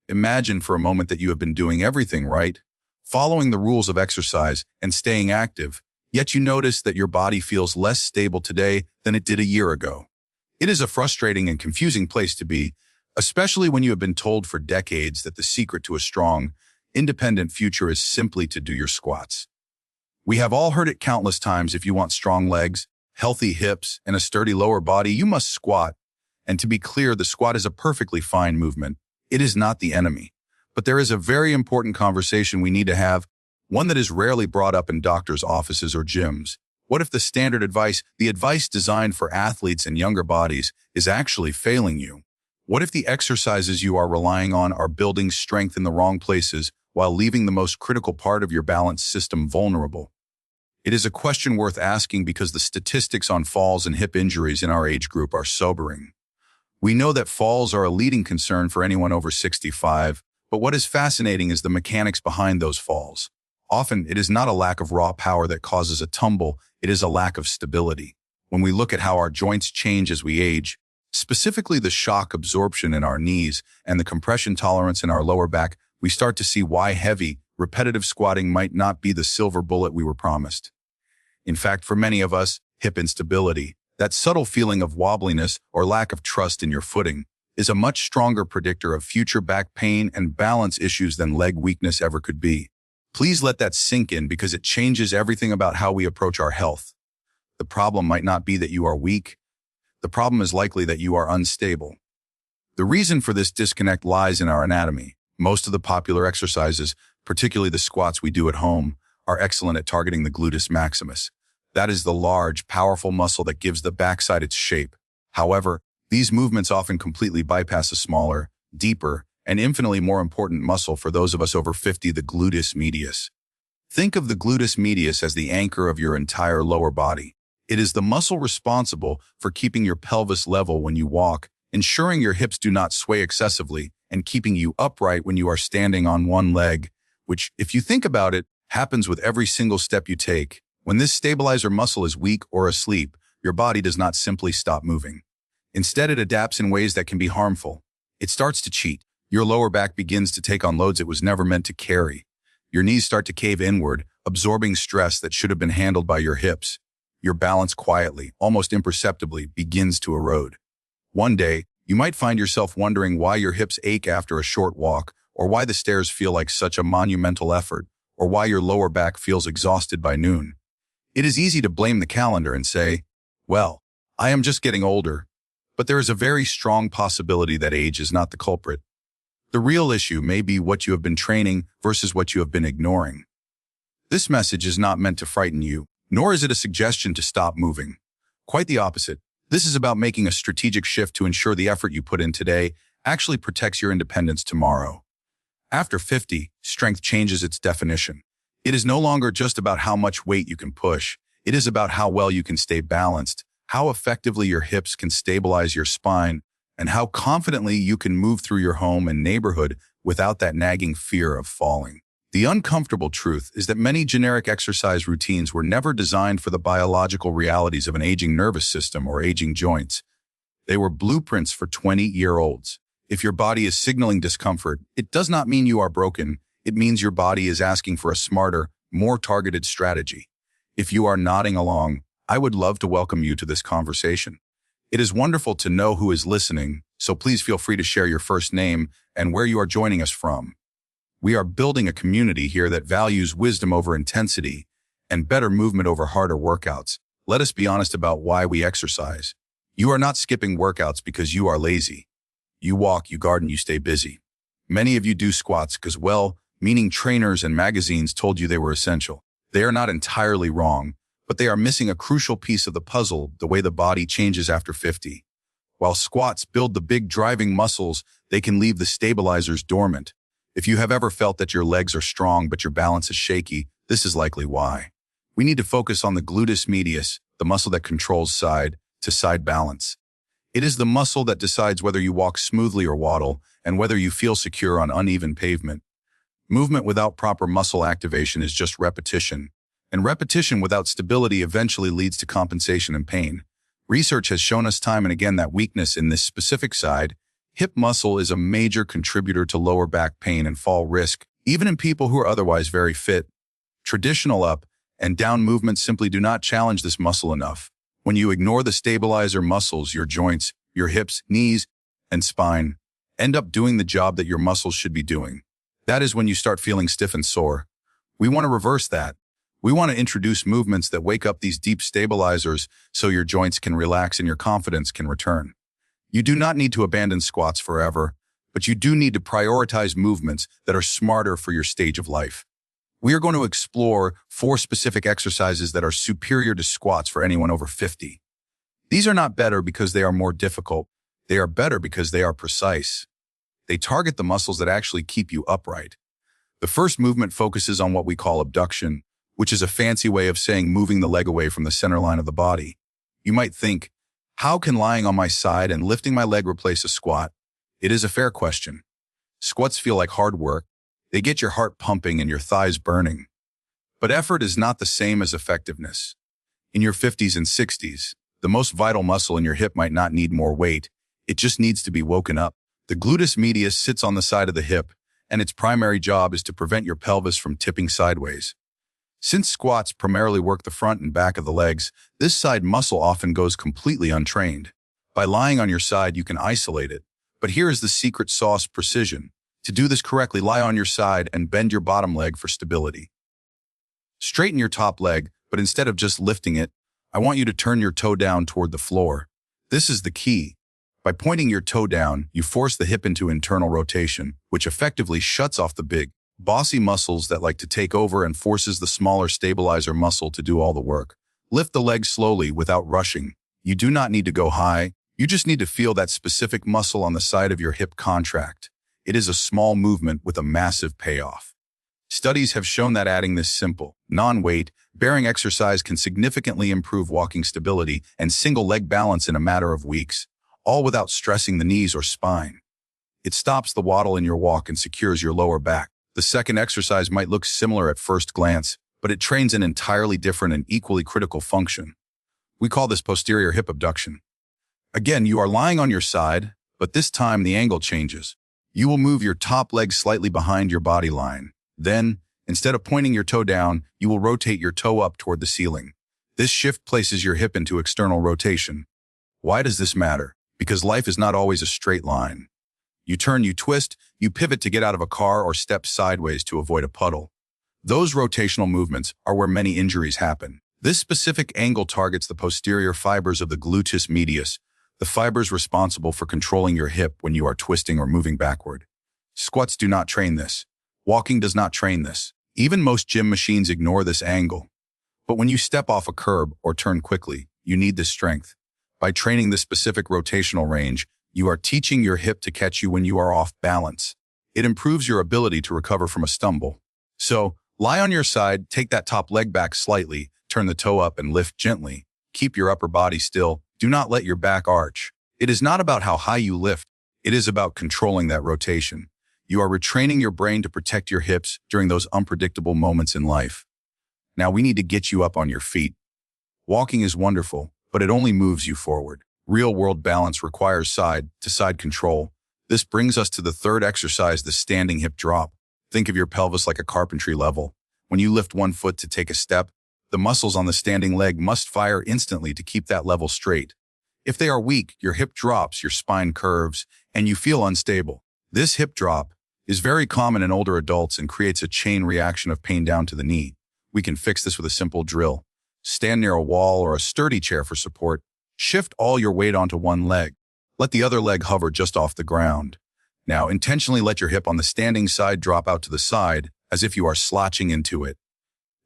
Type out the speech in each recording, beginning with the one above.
Imagine for a moment that you have been doing everything right, following the rules of exercise and staying active, yet you notice that your body feels less stable today than it did a year ago. It is a frustrating and confusing place to be, especially when you have been told for decades that the secret to a strong, independent future is simply to do your squats. We have all heard it countless times: if you want strong legs, healthy hips, and a sturdy lower body, you must squat. And to be clear, the squat is a perfectly fine movement. It is not the enemy. But there is a very important conversation we need to have, one that is rarely brought up in doctors' offices or gyms. What if the standard advice, the advice designed for athletes and younger bodies, is actually failing you? What if the exercises you are relying on are building strength in the wrong places while leaving the most critical part of your balance system vulnerable? It is a question worth asking because the statistics on falls and hip injuries in our age group are sobering. We know that falls are a leading concern for anyone over 65, but what is fascinating is the mechanics behind those falls. Often, it is not a lack of raw power that causes a tumble, it is a lack of stability. When we look at how our joints change as we age, specifically the shock absorption in our knees and the compression tolerance in our lower back, we start to see why heavy, repetitive squatting might not be the silver bullet we were promised. In fact, for many of us, hip instability, that subtle feeling of wobbliness or lack of trust in your footing, is a much stronger predictor of future back pain and balance issues than leg weakness ever could be. Please let that sink in because it changes everything about how we approach our health. The problem might not be that you are weak. The problem is likely that you are unstable. The reason for this disconnect lies in our anatomy. Most of the popular exercises, particularly the squats we do at home, are excellent at targeting the gluteus maximus. That is the large, powerful muscle that gives the backside its shape. However, these movements often completely bypass a smaller, deeper, and infinitely more important muscle for those of us over 50, the gluteus medius. Think of the gluteus medius as the anchor of your entire lower body. It is the muscle responsible for keeping your pelvis level when you walk, ensuring your hips do not sway excessively, and keeping you upright when you are standing on one leg, which, if you think about it, happens with every single step you take. When this stabilizer muscle is weak or asleep, your body does not simply stop moving. Instead, it adapts in ways that can be harmful. It starts to cheat. Your lower back begins to take on loads it was never meant to carry. Your knees start to cave inward, absorbing stress that should have been handled by your hips. Your balance quietly, almost imperceptibly, begins to erode. One day, you might find yourself wondering why your hips ache after a short walk, or why the stairs feel like such a monumental effort, or why your lower back feels exhausted by noon. It is easy to blame the calendar and say, well, I am just getting older. But there is a very strong possibility that age is not the culprit. The real issue may be what you have been training versus what you have been ignoring. This message is not meant to frighten you, nor is it a suggestion to stop moving. Quite the opposite. This is about making a strategic shift to ensure the effort you put in today actually protects your independence tomorrow. After 50, strength changes its definition. It is no longer just about how much weight you can push. It is about how well you can stay balanced, how effectively your hips can stabilize your spine, and how confidently you can move through your home and neighborhood without that nagging fear of falling. The uncomfortable truth is that many generic exercise routines were never designed for the biological realities of an aging nervous system or aging joints. They were blueprints for 20-year-olds. If your body is signaling discomfort, it does not mean you are broken. It means your body is asking for a smarter, more targeted strategy. If you are nodding along, I would love to welcome you to this conversation. It is wonderful to know who is listening, so please feel free to share your first name and where you are joining us from. We are building a community here that values wisdom over intensity and better movement over harder workouts. Let us be honest about why we exercise. You are not skipping workouts because you are lazy. You walk, you garden, you stay busy. Many of you do squats because, well, meaning trainers and magazines told you they were essential. They are not entirely wrong, but they are missing a crucial piece of the puzzle: the way the body changes after 50. While squats build the big driving muscles, they can leave the stabilizers dormant. If you have ever felt that your legs are strong but your balance is shaky, this is likely why. We need to focus on the gluteus medius, the muscle that controls side-to-side balance. It is the muscle that decides whether you walk smoothly or waddle, and whether you feel secure on uneven pavement. Movement without proper muscle activation is just repetition, and repetition without stability eventually leads to compensation and pain. Research has shown us time and again that weakness in this specific side Hip muscle is a major contributor to lower back pain and fall risk, even in people who are otherwise very fit. Traditional up and down movements simply do not challenge this muscle enough. When you ignore the stabilizer muscles, your joints, your hips, knees, and spine end up doing the job that your muscles should be doing. That is when you start feeling stiff and sore. We want to reverse that. We want to introduce movements that wake up these deep stabilizers so your joints can relax and your confidence can return. You do not need to abandon squats forever, but you do need to prioritize movements that are smarter for your stage of life. We are going to explore 4 specific exercises that are superior to squats for anyone over 50. These are not better because they are more difficult. They are better because they are precise. They target the muscles that actually keep you upright. The first movement focuses on what we call abduction, which is a fancy way of saying moving the leg away from the center line of the body. You might think, how can lying on my side and lifting my leg replace a squat? It is a fair question. Squats feel like hard work. They get your heart pumping and your thighs burning. But effort is not the same as effectiveness. In your 50s and 60s, the most vital muscle in your hip might not need more weight. It just needs to be woken up. The gluteus medius sits on the side of the hip, and its primary job is to prevent your pelvis from tipping sideways. Since squats primarily work the front and back of the legs, this side muscle often goes completely untrained. By lying on your side, you can isolate it. But here is the secret sauce: precision. To do this correctly, lie on your side and bend your bottom leg for stability. Straighten your top leg, but instead of just lifting it, I want you to turn your toe down toward the floor. This is the key. By pointing your toe down, you force the hip into internal rotation, which effectively shuts off the big, bossy muscles that like to take over and forces the smaller stabilizer muscle to do all the work. Lift the leg slowly without rushing. You do not need to go high. You just need to feel that specific muscle on the side of your hip contract. It is a small movement with a massive payoff. Studies have shown that adding this simple, non-weight, bearing exercise can significantly improve walking stability and single leg balance in a matter of weeks, all without stressing the knees or spine. It stops the waddle in your walk and secures your lower back. The second exercise might look similar at first glance, but it trains an entirely different and equally critical function. We call this posterior hip abduction. Again, you are lying on your side, but this time the angle changes. You will move your top leg slightly behind your body line. Then, instead of pointing your toe down, you will rotate your toe up toward the ceiling. This shift places your hip into external rotation. Why does this matter? Because life is not always a straight line. You turn, you twist, you pivot to get out of a car or step sideways to avoid a puddle. Those rotational movements are where many injuries happen. This specific angle targets the posterior fibers of the gluteus medius, the fibers responsible for controlling your hip when you are twisting or moving backward. Squats do not train this. Walking does not train this. Even most gym machines ignore this angle. But when you step off a curb or turn quickly, you need this strength. By training this specific rotational range, you are teaching your hip to catch you when you are off balance. It improves your ability to recover from a stumble. So, lie on your side, take that top leg back slightly, turn the toe up and lift gently. Keep your upper body still. Do not let your back arch. It is not about how high you lift. It is about controlling that rotation. You are retraining your brain to protect your hips during those unpredictable moments in life. Now we need to get you up on your feet. Walking is wonderful, but it only moves you forward. Real-world balance requires side-to-side control. This brings us to the third exercise, the standing hip drop. Think of your pelvis like a carpentry level. When you lift one foot to take a step, the muscles on the standing leg must fire instantly to keep that level straight. If they are weak, your hip drops, your spine curves, and you feel unstable. This hip drop is very common in older adults and creates a chain reaction of pain down to the knee. We can fix this with a simple drill. Stand near a wall or a sturdy chair for support. Shift all your weight onto one leg. Let the other leg hover just off the ground. Now, intentionally let your hip on the standing side drop out to the side, as if you are slouching into it.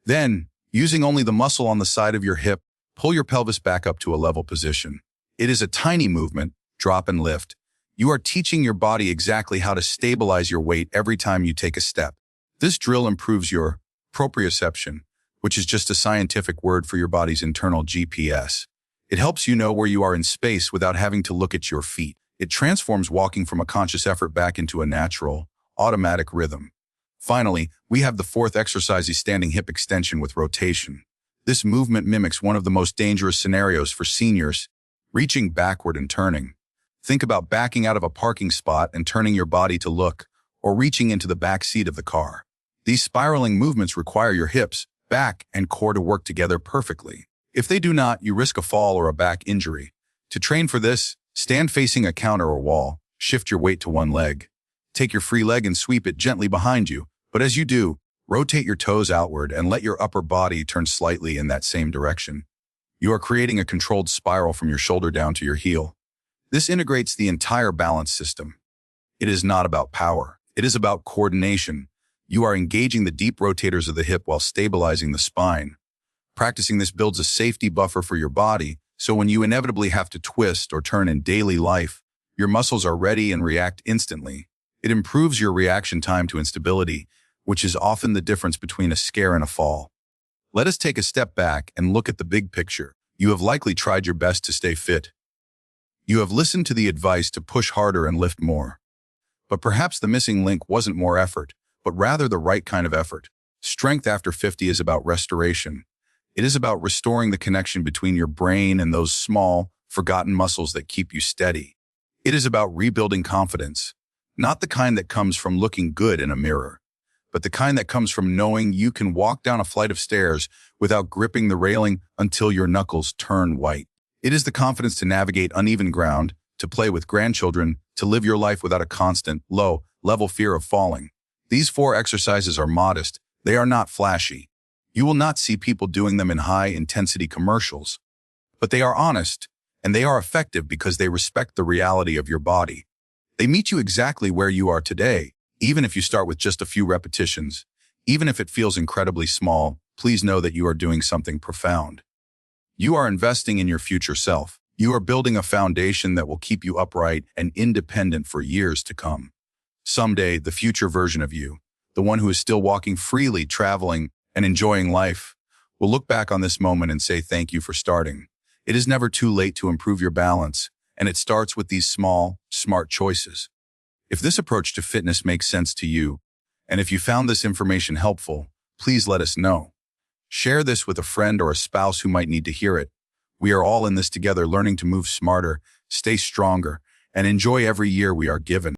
Then, using only the muscle on the side of your hip, pull your pelvis back up to a level position. It is a tiny movement, drop and lift. You are teaching your body exactly how to stabilize your weight every time you take a step. This drill improves your proprioception, which is just a scientific word for your body's internal GPS. It helps you know where you are in space without having to look at your feet. It transforms walking from a conscious effort back into a natural, automatic rhythm. Finally, we have the fourth exercise, the standing hip extension with rotation. This movement mimics one of the most dangerous scenarios for seniors, reaching backward and turning. Think about backing out of a parking spot and turning your body to look, or reaching into the back seat of the car. These spiraling movements require your hips, back, and core to work together perfectly. If they do not, you risk a fall or a back injury. To train for this, stand facing a counter or wall, shift your weight to one leg. Take your free leg and sweep it gently behind you, but as you do, rotate your toes outward and let your upper body turn slightly in that same direction. You are creating a controlled spiral from your shoulder down to your heel. This integrates the entire balance system. It is not about power. It is about coordination. You are engaging the deep rotators of the hip while stabilizing the spine. Practicing this builds a safety buffer for your body, so when you inevitably have to twist or turn in daily life, your muscles are ready and react instantly. It improves your reaction time to instability, which is often the difference between a scare and a fall. Let us take a step back and look at the big picture. You have likely tried your best to stay fit. You have listened to the advice to push harder and lift more. But perhaps the missing link wasn't more effort, but rather the right kind of effort. Strength after 50 is about restoration. It is about restoring the connection between your brain and those small, forgotten muscles that keep you steady. It is about rebuilding confidence, not the kind that comes from looking good in a mirror, but the kind that comes from knowing you can walk down a flight of stairs without gripping the railing until your knuckles turn white. It is the confidence to navigate uneven ground, to play with grandchildren, to live your life without a constant, low-level fear of falling. These 4 exercises are modest. They are not flashy. You will not see people doing them in high-intensity commercials. But they are honest, and they are effective because they respect the reality of your body. They meet you exactly where you are today, even if you start with just a few repetitions. Even if it feels incredibly small, please know that you are doing something profound. You are investing in your future self. You are building a foundation that will keep you upright and independent for years to come. Someday, the future version of you, the one who is still walking freely, traveling, and enjoying life, will look back on this moment and say thank you for starting. It is never too late to improve your balance, and it starts with these small, smart choices. If this approach to fitness makes sense to you, and if you found this information helpful, please let us know. Share this with a friend or a spouse who might need to hear it. We are all in this together, learning to move smarter, stay stronger, and enjoy every year we are given.